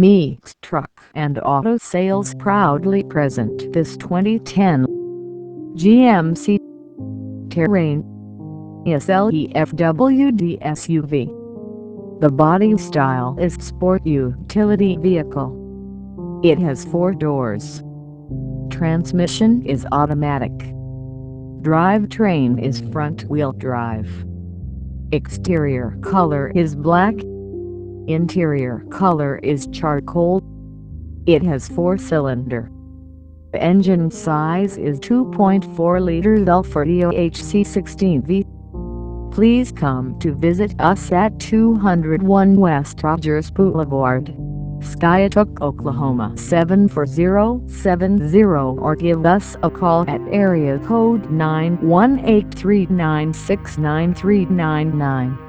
Meeks Truck and Auto Sales proudly present this 2010 GMC Terrain SLEFWD SUV. The body style is sport utility vehicle. It has 4 doors. Transmission is automatic. Drivetrain is front-wheel drive. Exterior color is black. Interior color is charcoal. It has 4-cylinder. Engine size is 2.4-liter L40 HC16V. Please come to visit us at 201 West Rogers Boulevard, Skiatook, Oklahoma 74070, or give us a call at area code 918-396-9399.